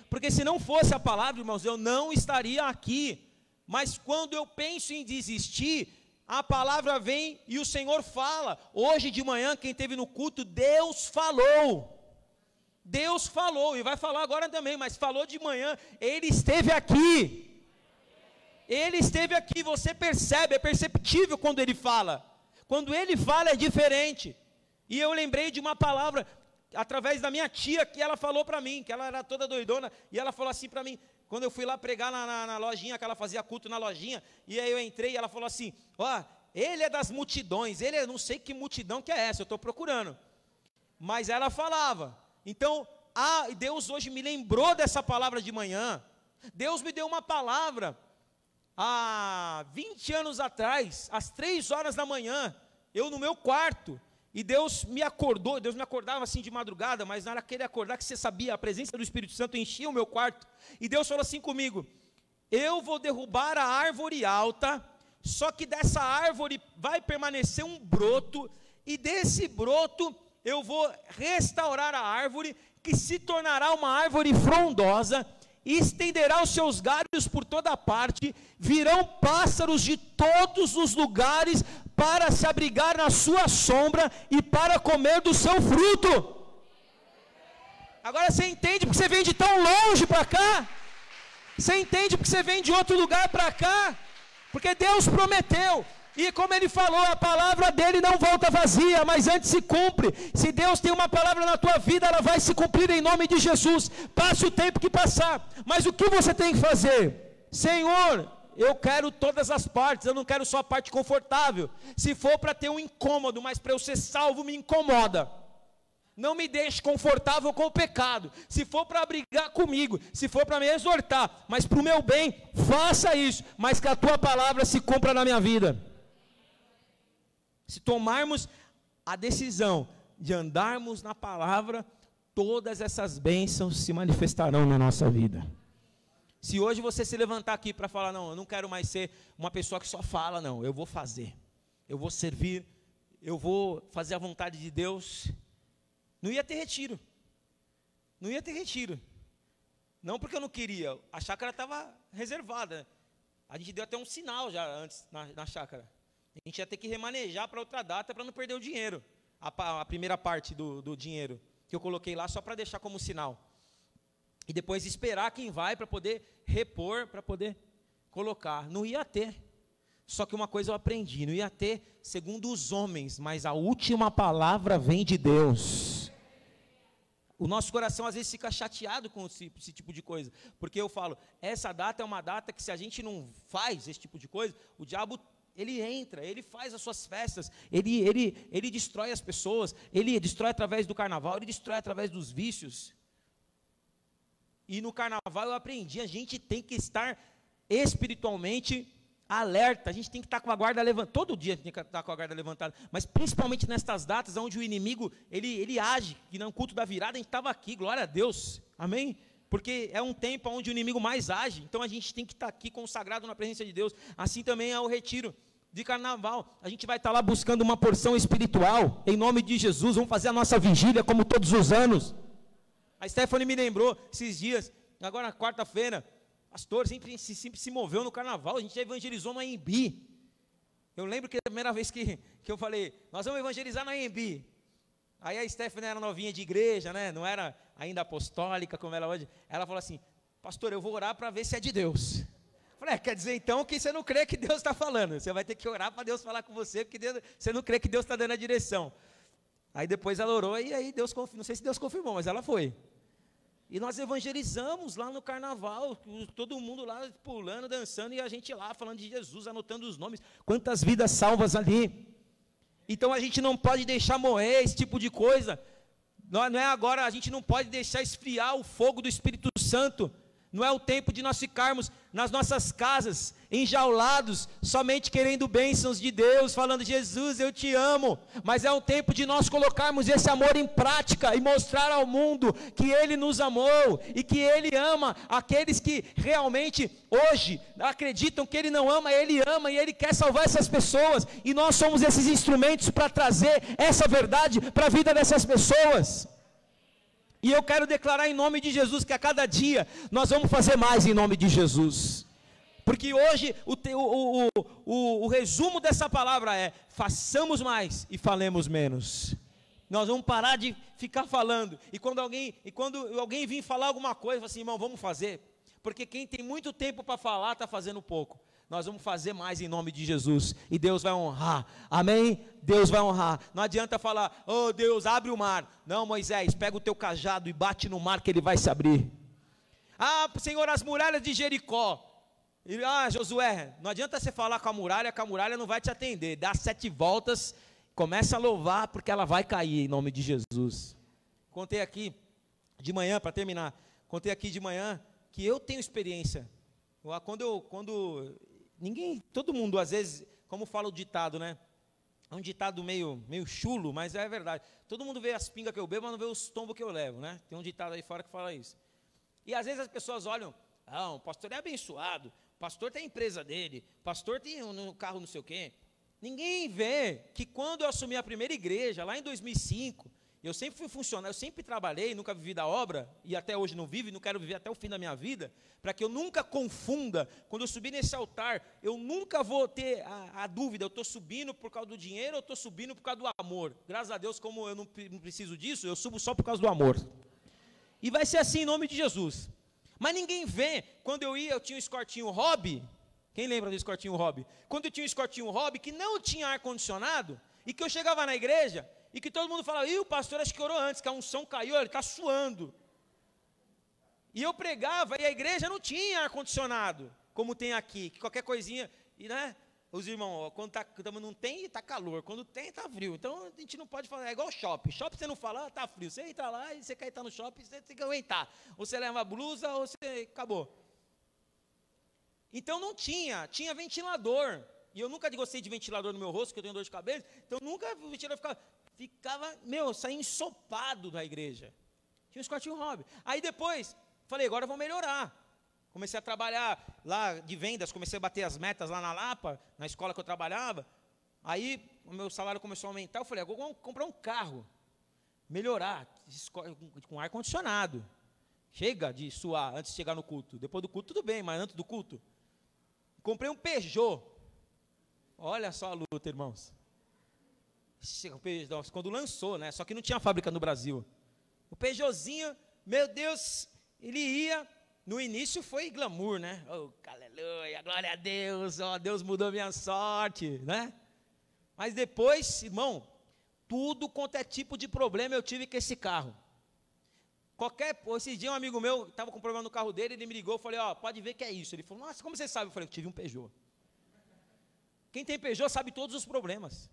Speaker 1: Porque se não fosse a palavra, irmãos, eu não estaria aqui. Mas quando eu penso em desistir, a palavra vem e o Senhor fala. Hoje de manhã, quem esteve no culto, Deus falou. Deus falou, e vai falar agora também, mas falou de manhã, Ele esteve aqui. Ele esteve aqui, você percebe, é perceptível quando Ele fala. Quando Ele fala é diferente. E eu lembrei de uma palavra, através da minha tia, que ela falou para mim, que ela era toda doidona, e ela falou assim para mim, quando eu fui lá pregar na lojinha, que ela fazia culto na lojinha, e aí eu entrei e ela falou assim, ó, ele é das multidões, ele é, não sei que multidão que é essa, eu estou procurando, mas ela falava, então, Deus hoje me lembrou dessa palavra de manhã, Deus me deu uma palavra, há 20 anos atrás, às 3 horas da manhã, eu no meu quarto, e Deus me acordava assim de madrugada, mas não era aquele acordar que você sabia, a presença do Espírito Santo enchia o meu quarto, e Deus falou assim comigo, eu vou derrubar a árvore alta, só que dessa árvore vai permanecer um broto, e desse broto eu vou restaurar a árvore, que se tornará uma árvore frondosa, e estenderá os seus galhos por toda parte, virão pássaros de todos os lugares, para se abrigar na sua sombra, e para comer do seu fruto. Agora você entende porque você vem de tão longe para cá? Você entende porque você vem de outro lugar para cá? Porque Deus prometeu, e como Ele falou, a palavra dEle não volta vazia, mas antes se cumpre. Se Deus tem uma palavra na tua vida, ela vai se cumprir em nome de Jesus, passe o tempo que passar, mas o que você tem que fazer? Senhor, eu quero todas as partes, eu não quero só a parte confortável, se for para ter um incômodo, mas para eu ser salvo me incomoda, não me deixe confortável com o pecado, se for para brigar comigo, se for para me exortar, mas para o meu bem, faça isso, mas que a tua palavra se cumpra na minha vida. Se tomarmos a decisão de andarmos na palavra, todas essas bênçãos se manifestarão na nossa vida. Se hoje você se levantar aqui para falar, não, eu não quero mais ser uma pessoa que só fala, não, eu vou fazer, eu vou servir, eu vou fazer a vontade de Deus, não ia ter retiro, não ia ter retiro, não porque eu não queria, a chácara estava reservada, a gente deu até um sinal já antes na chácara, a gente ia ter que remanejar para outra data para não perder o dinheiro, a primeira parte do dinheiro, que eu coloquei lá só para deixar como sinal, e depois esperar quem vai para poder repor, para poder colocar, não ia ter, só que uma coisa eu aprendi, não ia ter segundo os homens, mas a última palavra vem de Deus. O nosso coração às vezes fica chateado com esse tipo de coisa, porque eu falo, essa data é uma data que se a gente não faz esse tipo de coisa, o diabo, ele entra, ele faz as suas festas, ele destrói as pessoas, ele destrói através do carnaval, ele destrói através dos vícios, e no carnaval eu aprendi, a gente tem que estar espiritualmente alerta, a gente tem que estar com a guarda levantada, todo dia a gente tem que estar com a guarda levantada, mas principalmente nestas datas, onde o inimigo, ele age, que no culto da virada a gente estava aqui, glória a Deus, amém? Porque é um tempo onde o inimigo mais age, então a gente tem que estar aqui consagrado na presença de Deus, assim também é o retiro de carnaval, a gente vai estar lá buscando uma porção espiritual, em nome de Jesus, vamos fazer a nossa vigília como todos os anos. A Stephanie me lembrou esses dias, agora na quarta-feira, pastor, sempre se moveu no carnaval, a gente já evangelizou no AMB. Eu lembro que a primeira vez que eu falei, nós vamos evangelizar no AMB. Aí a Stephanie era novinha de igreja, né? Não era ainda apostólica como ela hoje. Ela falou assim, pastor, eu vou orar para ver se é de Deus. Eu falei, quer dizer então que você não crê que Deus está falando. Você vai ter que orar para Deus falar com você, porque você não crê que Deus está dando a direção. Aí depois ela orou e aí Deus confirmou, não sei se Deus confirmou, mas ela foi. E nós evangelizamos lá no carnaval, todo mundo lá pulando, dançando, e a gente lá falando de Jesus, anotando os nomes, quantas vidas salvas ali. Então a gente não pode deixar morrer esse tipo de coisa, não é agora, a gente não pode deixar esfriar o fogo do Espírito Santo, não é o tempo de nós ficarmos nas nossas casas, enjaulados, somente querendo bênçãos de Deus, falando, Jesus, eu te amo, mas é um tempo de nós colocarmos esse amor em prática, e mostrar ao mundo que Ele nos amou, e que Ele ama aqueles que realmente, hoje, acreditam que Ele não ama, Ele ama, e Ele quer salvar essas pessoas, e nós somos esses instrumentos para trazer essa verdade para a vida dessas pessoas. E eu quero declarar em nome de Jesus que a cada dia nós vamos fazer mais em nome de Jesus. Porque hoje o resumo dessa palavra é: façamos mais e falemos menos. Nós vamos parar de ficar falando. E quando alguém vir falar alguma coisa, assim, irmão, vamos fazer. Porque quem tem muito tempo para falar está fazendo pouco. nós vamos fazer mais em nome de Jesus, e Deus vai honrar, amém? Deus vai honrar. Não adianta falar, oh Deus, abre o mar. Não, Moisés, pega o teu cajado e bate no mar que ele vai se abrir. Ah, Senhor, as muralhas de Jericó. Josué, não adianta você falar com a muralha não vai te atender. Dá 7 voltas, começa a louvar, porque ela vai cair em nome de Jesus. Contei aqui de manhã, para terminar, que eu tenho experiência. Todo mundo às vezes, como fala o ditado, né? É um ditado meio chulo, mas é verdade. Todo mundo vê as pingas que eu bebo, mas não vê os tombos que eu levo, né? Tem um ditado aí fora que fala isso. E às vezes as pessoas olham, o pastor é abençoado, o pastor tem a empresa dele, o pastor tem um carro não sei o quê. Ninguém vê que quando eu assumi a primeira igreja, lá em 2005, eu sempre fui funcionário, eu sempre trabalhei, nunca vivi da obra, e até hoje não vivo, e não quero viver até o fim da minha vida, para que eu nunca confunda, quando eu subir nesse altar, eu nunca vou ter a dúvida, eu estou subindo por causa do dinheiro, ou estou subindo por causa do amor. Graças a Deus, como eu não preciso disso, eu subo só por causa do amor. E vai ser assim em nome de Jesus. Mas ninguém vê, quando eu tinha um escortinho hobby. Quem lembra do escortinho hobby? Quando eu tinha um escortinho hobby, que não tinha ar-condicionado, e que eu chegava na igreja, e que todo mundo falava, o pastor acho que orou antes, que a unção caiu, ele está suando. E eu pregava, e a igreja não tinha ar-condicionado, como tem aqui, que qualquer coisinha, e né, os irmãos, quando não tem, está calor, quando tem, está frio. Então a gente não pode falar, é igual shopping. Shopping você não fala, está frio. Você entra lá e você quer estar no shopping, você tem que aguentar. Ou você leva a blusa, ou você acabou. Então não tinha ventilador. E eu nunca gostei de ventilador no meu rosto, porque eu tenho dor de cabeça. Então nunca o ventilador ficava saía ensopado da igreja. Tinha um escortinho hobby. Aí depois, falei, agora eu vou melhorar. Comecei a trabalhar lá de vendas, comecei a bater as metas lá na Lapa, na escola que eu trabalhava. Aí o meu salário começou a aumentar, eu falei, agora vou comprar um carro, melhorar, com ar-condicionado. Chega de suar antes de chegar no culto. Depois do culto tudo bem, mas antes do culto. Comprei um Peugeot. Olha só a luta, irmãos. Quando lançou, né? Só que não tinha fábrica no Brasil. O Peugeotzinho, meu Deus, ele ia... No início foi glamour, né? Oh, aleluia, glória a Deus, Deus mudou minha sorte, né? Mas depois, irmão, tudo quanto é tipo de problema eu tive com esse carro. Esse dia um amigo meu estava com problema no carro dele, ele me ligou, eu falei, pode ver que é isso. Ele falou, nossa, como você sabe? Eu falei, eu tive um Peugeot. Quem tem Peugeot sabe todos os problemas.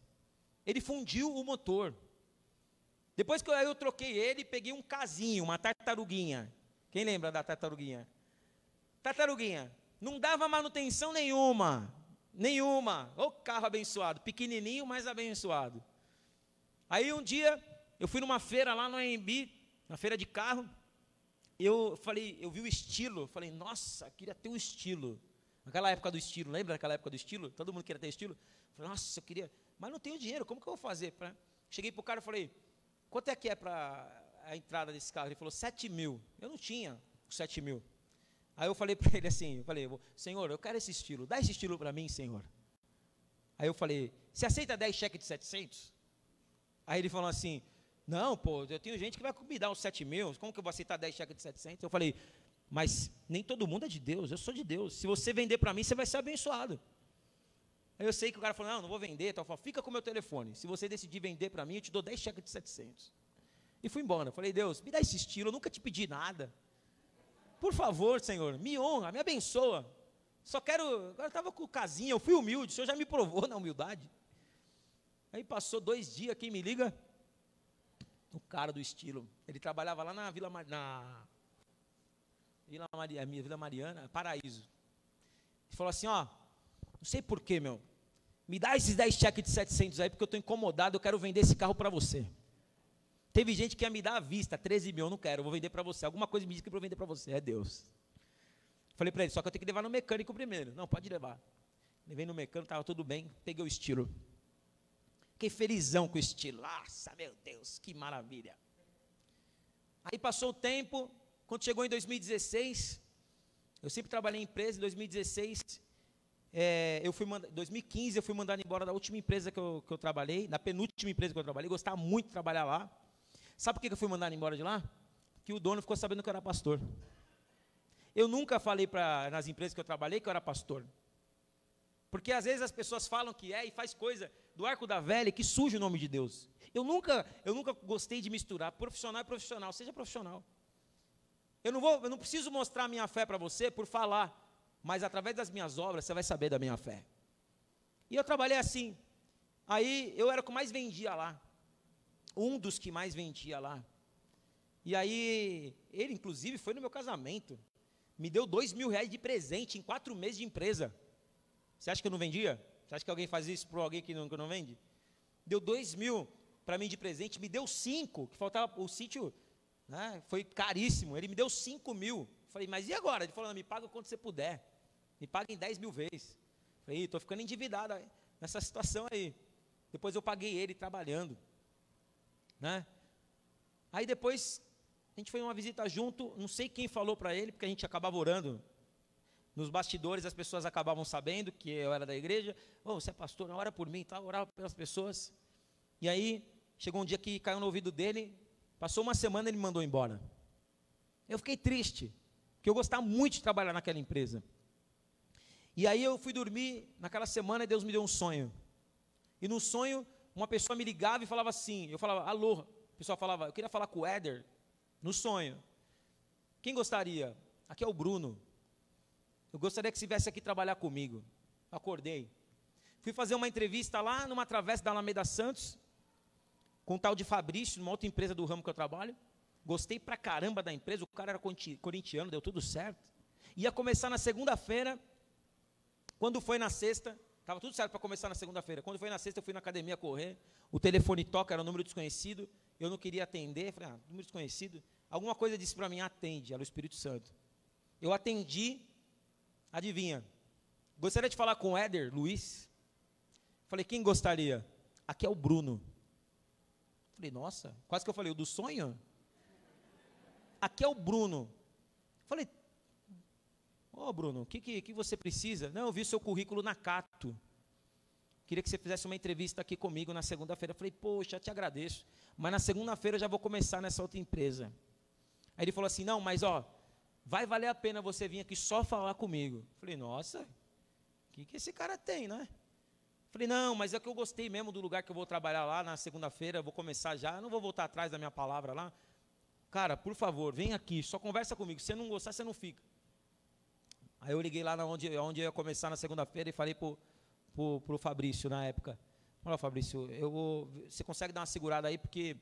Speaker 1: Ele fundiu o motor. Depois que eu troquei ele, peguei um casinho, uma tartaruguinha. Quem lembra da tartaruguinha? Tartaruguinha, não dava manutenção nenhuma. Ô carro abençoado, pequenininho, mas abençoado. Aí um dia, eu fui numa feira lá no AMB, na feira de carro, eu vi o estilo, falei, nossa, queria ter um estilo. Naquela época do estilo, lembra daquela época do estilo? Todo mundo queria ter estilo. Falei, nossa, eu queria, mas não tenho dinheiro, como que eu vou fazer? Cheguei para o cara e falei, quanto é que é para a entrada desse carro? Ele falou, 7 mil. Eu não tinha 7 mil. Aí eu falei para ele assim, Senhor, eu quero esse estilo, dá esse estilo para mim, Senhor. Aí eu falei, você aceita 10 cheques de 700? Aí ele falou assim, não, pô, eu tenho gente que vai me dar uns 7 mil, como que eu vou aceitar 10 cheques de 700? Eu falei, mas nem todo mundo é de Deus, eu sou de Deus, se você vender para mim, você vai ser abençoado. Aí eu sei que o cara falou, não vou vender, então eu falo, fica com o meu telefone, se você decidir vender para mim, eu te dou 10 cheques de 700. E fui embora, falei, Deus, me dá esse estilo, eu nunca te pedi nada. Por favor, Senhor, me honra, me abençoa. Agora eu estava com casinha, eu fui humilde, o Senhor já me provou na humildade. Aí passou 2 dias, quem me liga? O cara do estilo. Ele trabalhava lá na Vila Mariana, Paraíso. Ele falou assim, não sei porquê, me dá esses 10 cheques de 700 aí, porque eu estou incomodado, eu quero vender esse carro para você. Teve gente que ia me dar à vista, 13 mil, eu não quero, eu vou vender para você. Alguma coisa me diz que eu vou vender para você, é Deus. Falei para ele, só que eu tenho que levar no mecânico primeiro. Não, pode levar. Levei no mecânico, estava tudo bem, peguei o estilo. Fiquei felizão com o estilo. Nossa, meu Deus, que maravilha. Aí passou o tempo, quando chegou em 2016, eu sempre trabalhei em empresa, em 2016, em 2015 eu fui mandado embora da última empresa que eu trabalhei, na penúltima empresa que eu trabalhei, gostava muito de trabalhar lá. Sabe por que eu fui mandado embora de lá? Porque o dono ficou sabendo que eu era pastor. Eu nunca falei nas empresas que eu trabalhei que eu era pastor. Porque às vezes as pessoas falam que é e faz coisa do arco da velha que suja o nome de Deus. Eu nunca gostei de misturar profissional e profissional, seja profissional. Eu não preciso mostrar a minha fé para você por falar, mas através das minhas obras você vai saber da minha fé. E eu trabalhei assim. Aí eu era o que mais vendia lá. Um dos que mais vendia lá. E aí, ele inclusive foi no meu casamento. Me deu R$2.000 de presente em 4 meses de empresa. Você acha que eu não vendia? Você acha que alguém faz isso para alguém que não vende? Deu 2.000 para mim de presente, me deu 5, que faltava o sítio, né, foi caríssimo. Ele me deu 5.000. Falei, mas e agora? Ele falou, não, me paga quando você puder. Me paga em 10.000 vezes. Falei, estou ficando endividado nessa situação aí. Depois eu paguei ele trabalhando, né? Aí depois a gente foi numa visita junto, não sei quem falou para ele, porque a gente acabava orando. Nos bastidores as pessoas acabavam sabendo que eu era da igreja. Você é pastor, ora por mim, tá? Orava pelas pessoas. E aí, chegou um dia que caiu no ouvido dele, passou uma semana e ele me mandou embora. Eu fiquei triste, porque eu gostava muito de trabalhar naquela empresa. E aí eu fui dormir, naquela semana Deus me deu um sonho. E no sonho, uma pessoa me ligava e falava assim, eu falava, alô, o pessoal falava, eu queria falar com o Éder, no sonho. Quem gostaria? Aqui é o Bruno. Eu gostaria que você viesse aqui trabalhar comigo. Acordei. Fui fazer uma entrevista lá numa travessa da Alameda Santos, com um tal de Fabrício, numa outra empresa do ramo que eu trabalho. Gostei pra caramba da empresa, o cara era corintiano, deu tudo certo. Ia começar na segunda-feira, quando foi na sexta, estava tudo certo para começar na segunda-feira. Quando foi na sexta, eu fui na academia correr, o telefone toca, era um número desconhecido, eu não queria atender, falei, número desconhecido. Alguma coisa disse para mim, atende, era o Espírito Santo. Eu atendi, adivinha, gostaria de falar com o Éder, Luiz. Falei, quem gostaria? Aqui é o Bruno. Falei, nossa, quase que eu falei, o do sonho? Aqui é o Bruno. Falei, Bruno, o que você precisa? Não, eu vi seu currículo na Cato. Queria que você fizesse uma entrevista aqui comigo na segunda-feira. Falei, poxa, te agradeço. Mas na segunda-feira eu já vou começar nessa outra empresa. Aí ele falou assim, não, mas vai valer a pena você vir aqui só falar comigo. Falei, nossa, o que esse cara tem, né? Falei, não, mas é que eu gostei mesmo do lugar que eu vou trabalhar lá na segunda-feira, eu vou começar já, eu não vou voltar atrás da minha palavra lá. Cara, por favor, vem aqui, só conversa comigo. Se você não gostar, você não fica. Aí eu liguei lá onde eu ia começar na segunda-feira e falei pro Fabrício na época. Olha, Fabrício, você consegue dar uma segurada aí, porque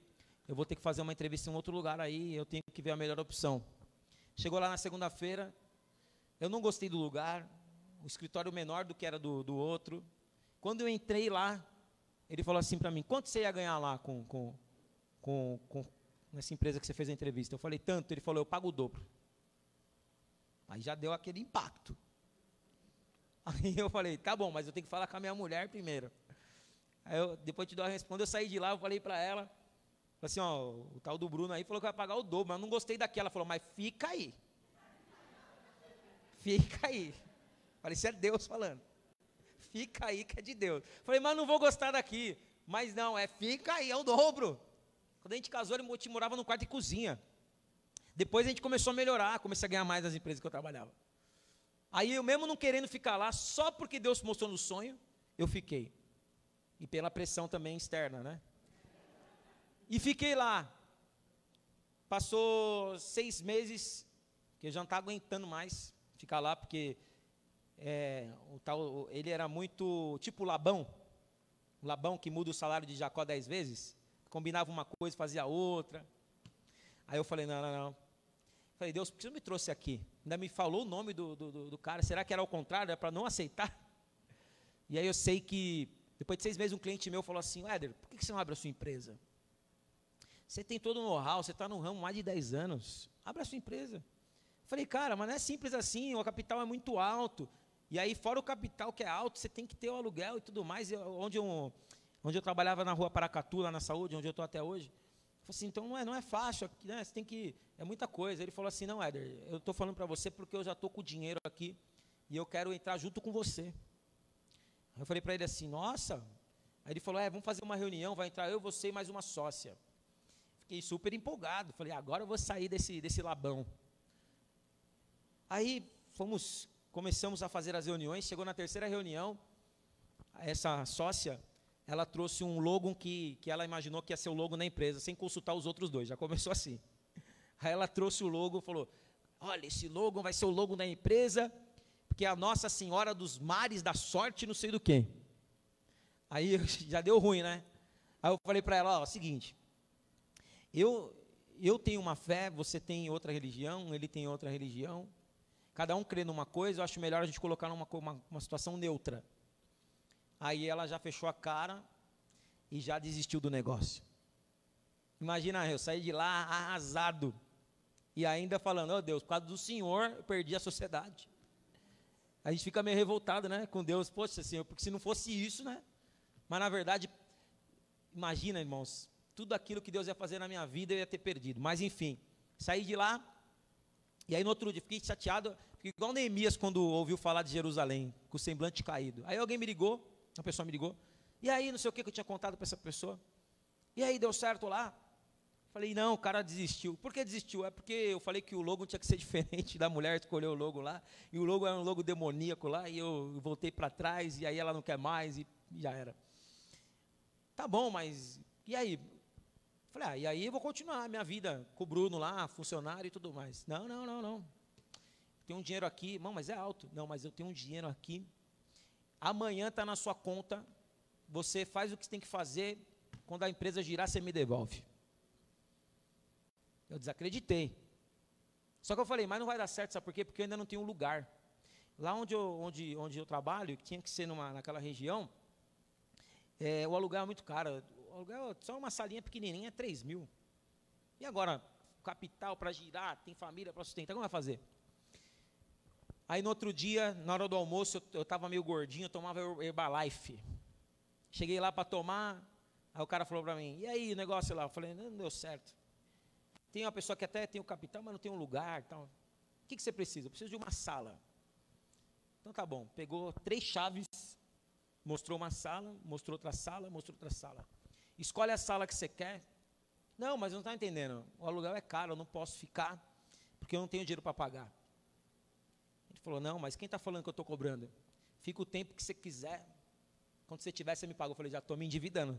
Speaker 1: eu vou ter que fazer uma entrevista em outro lugar aí, eu tenho que ver a melhor opção. Chegou lá na segunda-feira, eu não gostei do lugar, o escritório menor do que era do outro. Quando eu entrei lá, ele falou assim para mim, quanto você ia ganhar lá com essa empresa que você fez a entrevista? Eu falei, tanto. Ele falou, eu pago o dobro. Aí já deu aquele impacto. Aí eu falei, tá bom, mas eu tenho que falar com a minha mulher primeiro. Aí depois de dar a resposta, quando eu saí de lá, eu falei para ela, assim, o tal do Bruno aí falou que vai pagar o dobro, mas eu não gostei daquela. Ela falou, mas fica aí. Fica aí. Parecia Deus falando. Fica aí que é de Deus. Falei, mas não vou gostar daqui. Mas não, fica aí, é o dobro. Quando a gente casou, ele morava no quarto de cozinha. Depois a gente começou a melhorar, comecei a ganhar mais nas empresas que eu trabalhava. Aí eu mesmo não querendo ficar lá, só porque Deus mostrou no sonho, eu fiquei. E pela pressão também externa, né? E fiquei lá. Passou 6 meses, que eu já não estava aguentando mais ficar lá, porque ele era muito tipo Labão. O Labão que muda o salário de Jacó 10 vezes. Combinava uma coisa, fazia outra. Aí eu falei, não. Falei, Deus, por que você me trouxe aqui? Ainda me falou o nome do cara. Será que era ao contrário? Era para não aceitar? E aí eu sei que, depois de 6 meses, um cliente meu falou assim, Éder, por que você não abre a sua empresa? Você tem todo o know-how, você está no ramo há mais de 10 anos. Abre a sua empresa. Falei, cara, mas não é simples assim, o capital é muito alto. E aí, fora o capital que é alto, você tem que ter o aluguel e tudo mais. Onde eu trabalhava na rua Paracatu, lá na Saúde, onde eu estou até hoje. Eu falei assim, então não é fácil, né? Você tem que, é muita coisa. Ele falou assim, não, Éder, eu estou falando para você porque eu já estou com o dinheiro aqui e eu quero entrar junto com você. Eu falei para ele assim, nossa. Aí ele falou, vamos fazer uma reunião, vai entrar eu, você e mais uma sócia. Fiquei super empolgado, falei, agora eu vou sair desse Labão. Aí começamos a fazer as reuniões, chegou na terceira reunião, essa sócia, ela trouxe um logo que ela imaginou que ia ser o logo da empresa, sem consultar os outros dois, já começou assim. Aí ela trouxe o logo, falou, olha, esse logo vai ser o logo da empresa, porque é a Nossa Senhora dos Mares da Sorte, não sei do quê. Aí já deu ruim, né? Aí eu falei para ela, ó, seguinte, eu tenho uma fé, você tem outra religião, ele tem outra religião, cada um crê numa coisa, eu acho melhor a gente colocar numa situação neutra. Aí ela já fechou a cara e já desistiu do negócio. Imagina, eu saí de lá arrasado, e ainda falando, oh Deus, por causa do Senhor, eu perdi a sociedade. A gente fica meio revoltado, né, com Deus, poxa Senhor, porque se não fosse isso, né, mas na verdade, imagina, irmãos, tudo aquilo que Deus ia fazer na minha vida, eu ia ter perdido, mas enfim, saí de lá, e aí no outro dia, fiquei chateado, fiquei igual Neemias, quando ouviu falar de Jerusalém, com o semblante caído. Aí alguém me ligou, uma pessoa me ligou, e aí, não sei o que eu tinha contado para essa pessoa, e aí, deu certo lá? Falei, não, o cara desistiu. Por que desistiu? É porque eu falei que o logo tinha que ser diferente da mulher, escolheu o logo lá, e o logo era um logo demoníaco lá, e eu voltei para trás, e aí ela não quer mais, e já era. Tá bom, mas, e aí? Falei, e aí eu vou continuar a minha vida com o Bruno lá, funcionário e tudo mais. Não. Tenho um dinheiro aqui, irmão, mas é alto. Não, mas eu tenho um dinheiro aqui, amanhã está na sua conta, você faz o que você tem que fazer, quando a empresa girar, você me devolve. Eu desacreditei. Só que eu falei, mas não vai dar certo, sabe por quê? Porque eu ainda não tenho um lugar. Lá onde eu trabalho, que tinha que ser naquela região, o aluguel é muito caro. O aluguel, só uma salinha pequenininha, é 3 mil. E agora, capital para girar, tem família para sustentar, como vai fazer? Aí no outro dia, na hora do almoço, eu estava meio gordinho, eu tomava Herbalife. Cheguei lá para tomar, aí o cara falou para mim, e aí o negócio lá? Eu falei, não deu certo. Tem uma pessoa que até tem o capital, mas não tem um lugar. Tal. O que você precisa? Eu preciso de uma sala. Então tá bom, pegou 3 chaves, mostrou uma sala, mostrou outra sala, mostrou outra sala. Escolhe a sala que você quer. Não, mas não está entendendo. O aluguel é caro, eu não posso ficar, porque eu não tenho dinheiro para pagar. Ele falou, não, mas quem está falando que eu estou cobrando? Fica o tempo que você quiser. Quando você tiver, você me paga. Eu falei, já estou me endividando.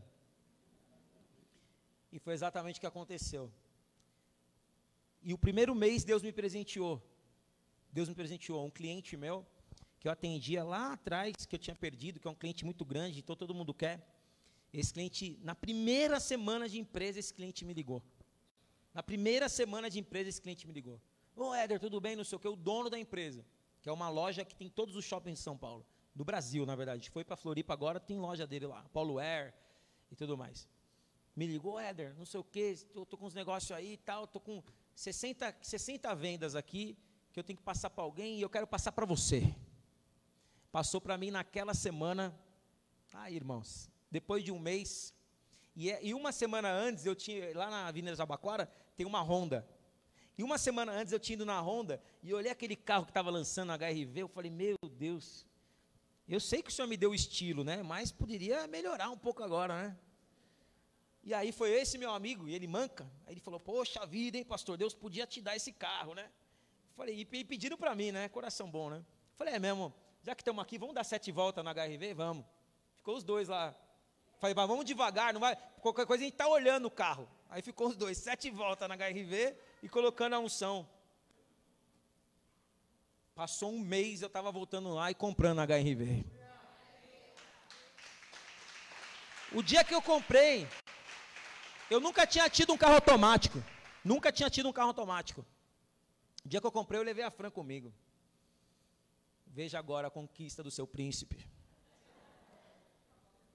Speaker 1: E foi exatamente o que aconteceu. E o primeiro mês Deus me presenteou. Um cliente meu, que eu atendia lá atrás, que eu tinha perdido, que é um cliente muito grande, então todo mundo quer. Esse cliente, na primeira semana de empresa, esse cliente me ligou. Ô Éder, tudo bem? Não sei o que, o dono da empresa, que é uma loja que tem todos os shoppings de São Paulo, do Brasil, na verdade. A gente foi para Floripa agora, tem loja dele lá, Paulo Air e tudo mais. Me ligou, Éder, não sei o que, estou com uns negócios aí e tal, estou com 60 vendas aqui, que eu tenho que passar para alguém e eu quero passar para você. Passou para mim naquela semana, irmãos, depois de um mês, e uma semana antes, eu tinha, lá na Avenida Jabaquara, tem uma Honda, e uma semana antes eu tinha ido na Honda, e olhei aquele carro que estava lançando a HRV, eu falei, meu Deus, eu sei que o Senhor me deu o estilo, né, mas poderia melhorar um pouco agora, né? E aí foi esse meu amigo, e ele manca, aí ele falou, poxa vida, hein, pastor, Deus podia te dar esse carro, né? Falei, e pediram para mim, né, coração bom, né? Falei, é mesmo, já que estamos aqui, vamos dar 7 voltas na HRV? Vamos. Ficou os dois lá. Falei, mas vamos devagar, não vai, qualquer coisa a gente está olhando o carro. Aí ficou os dois, 7 voltas na HRV e colocando a unção. Passou um mês, eu estava voltando lá e comprando a HRV. O dia que eu comprei, eu nunca tinha tido um carro automático. O dia que eu comprei, eu levei a Fran comigo. Veja agora a conquista do seu príncipe.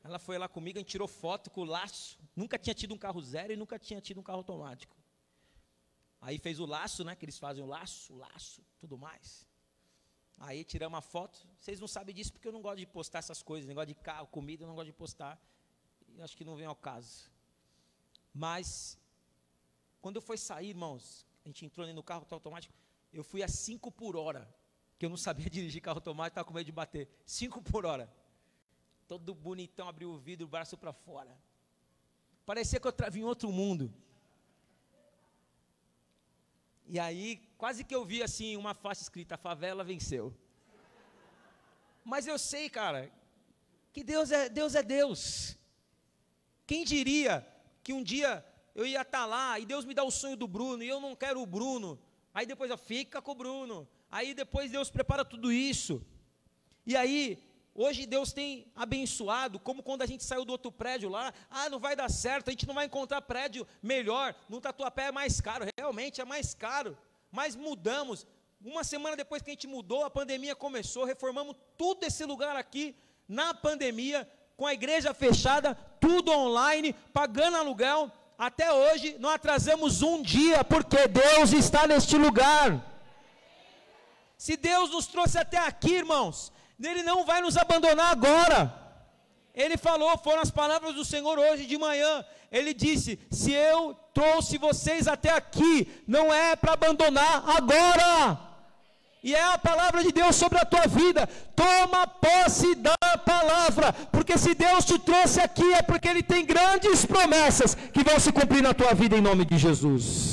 Speaker 1: Ela foi lá comigo, a gente tirou foto com o laço. Nunca tinha tido um carro zero e nunca tinha tido um carro automático. Aí fez o laço, né? Que eles fazem o laço, tudo mais. Aí tiramos a foto. Vocês não sabem disso porque eu não gosto de postar essas coisas. Negócio de carro, comida, eu não gosto de postar. Eu acho que não vem ao caso. Mas, quando eu fui sair, irmãos, a gente entrou ali no carro automático, eu fui a 5 por hora, que eu não sabia dirigir carro automático, estava com medo de bater, 5 por hora, todo bonitão, abriu o vidro, o braço para fora, parecia que eu estava em outro mundo, e aí, quase que eu vi assim, uma faixa escrita, a favela venceu, mas eu sei, cara, que Deus é Deus. Quem diria que um dia eu ia estar lá e Deus me dá o sonho do Bruno e eu não quero o Bruno, aí depois fica com o Bruno, aí depois Deus prepara tudo isso, e aí hoje Deus tem abençoado, como quando a gente saiu do outro prédio lá, não vai dar certo, a gente não vai encontrar prédio melhor, no Tatuapé é mais caro, realmente é mais caro, mas mudamos, uma semana depois que a gente mudou, a pandemia começou, reformamos tudo esse lugar aqui, na pandemia, com a igreja fechada, tudo online, pagando aluguel, até hoje não atrasamos um dia, porque Deus está neste lugar. Se Deus nos trouxe até aqui, irmãos, Ele não vai nos abandonar agora. Ele falou, foram as palavras do Senhor hoje de manhã, Ele disse, se eu trouxe vocês até aqui, não é para abandonar agora. E é a palavra de Deus sobre a tua vida. Toma posse da palavra, porque se Deus te trouxe aqui é porque Ele tem grandes promessas que vão se cumprir na tua vida em nome de Jesus.